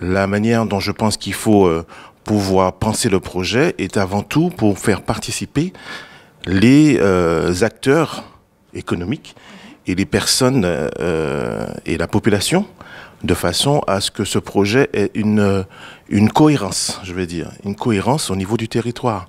La manière dont je pense qu'il faut pouvoir penser le projet est avant tout pour faire participer les acteurs économiques et les personnes et la population, de façon à ce que ce projet ait une cohérence, je vais dire, une cohérence au niveau du territoire.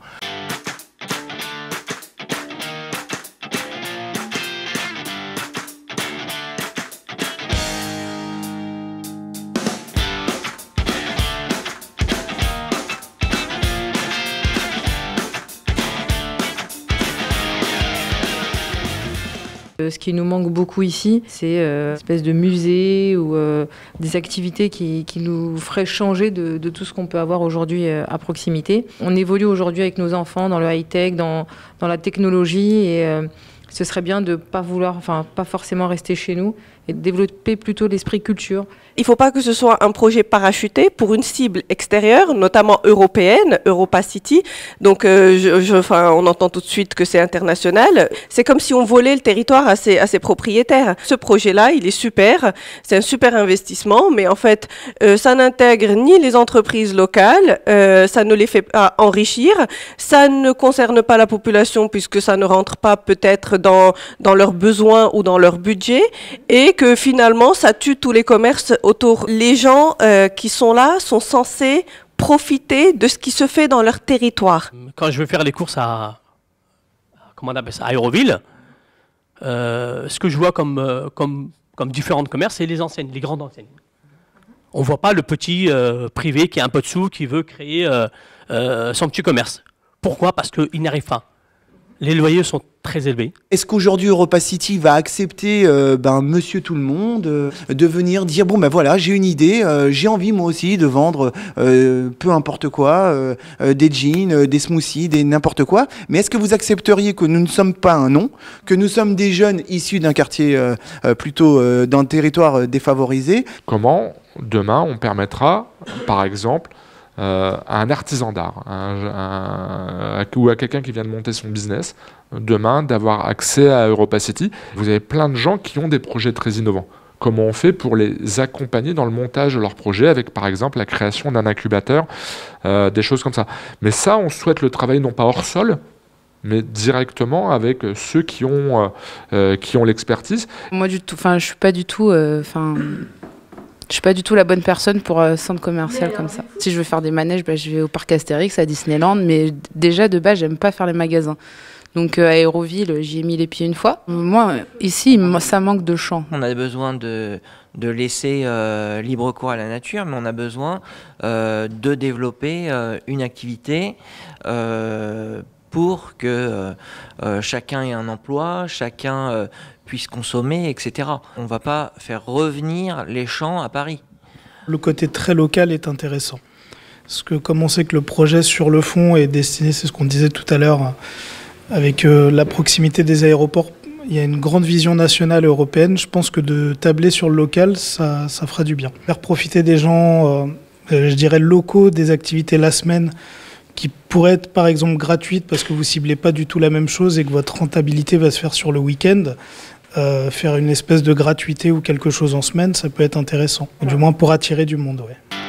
Ce qui nous manque beaucoup ici, c'est une espèce de musée ou des activités qui nous feraient changer de tout ce qu'on peut avoir aujourd'hui à proximité. On évolue aujourd'hui avec nos enfants dans le high-tech, dans la technologie et ce serait bien de pas forcément rester chez nous et de développer plutôt l'esprit culture. Il ne faut pas que ce soit un projet parachuté pour une cible extérieure, notamment européenne, Europa City. Donc on entend tout de suite que c'est international. C'est comme si on volait le territoire à ses propriétaires. Ce projet-là, il est super, c'est un super investissement, mais en fait, ça n'intègre ni les entreprises locales, ça ne les fait pas enrichir, ça ne concerne pas la population puisque ça ne rentre pas peut-être dans leurs besoins ou dans leur budget, et que finalement, ça tue tous les commerces autour. Les gens qui sont là sont censés profiter de ce qui se fait dans leur territoire. Quand je vais faire les courses à Aéroville, ce que je vois comme différents commerces, c'est les enseignes, les grandes enseignes. On ne voit pas le petit privé qui a un peu de sous, qui veut créer son petit commerce. Pourquoi? Parce qu'il n'arrive pas. Les loyers sont très élevés. Est-ce qu'aujourd'hui Europa City va accepter monsieur tout le monde de venir dire bon ben voilà, j'ai une idée, j'ai envie moi aussi de vendre peu importe quoi, des jeans, des smoothies, des n'importe quoi, mais est-ce que vous accepteriez que nous ne sommes pas un nom, que nous sommes des jeunes issus d'un quartier plutôt d'un territoire défavorisé? Comment demain on permettra par exemple à un artisan d'art ou à quelqu'un qui vient de monter son business, demain d'avoir accès à Europa City? Vous avez plein de gens qui ont des projets très innovants. Comment on fait pour les accompagner dans le montage de leurs projets avec par exemple la création d'un incubateur, des choses comme ça. Mais ça, on souhaite le travail non pas hors sol, mais directement avec ceux qui ont l'expertise. Moi, je suis pas du tout... Je suis pas du tout la bonne personne pour un centre commercial comme ça. Si je veux faire des manèges, je vais au parc Astérix, à Disneyland, mais déjà de base, j'aime pas faire les magasins. Donc à Aéroville, j'y ai mis les pieds une fois. Moi, ici, ça manque de champ. On a besoin de laisser libre cours à la nature, mais on a besoin de développer une activité pour que chacun ait un emploi, chacun puisse consommer, etc. On ne va pas faire revenir les champs à Paris. Le côté très local est intéressant. Parce que comme on sait que le projet sur le fond est destiné, c'est ce qu'on disait tout à l'heure, avec la proximité des aéroports, il y a une grande vision nationale européenne. Je pense que de tabler sur le local, ça fera du bien. Faire profiter des gens, je dirais locaux, des activités la semaine, qui pourraient être par exemple gratuites parce que vous ciblez pas du tout la même chose et que votre rentabilité va se faire sur le week-end. Faire une espèce de gratuité ou quelque chose en semaine, ça peut être intéressant. Du moins pour attirer du monde, ouais.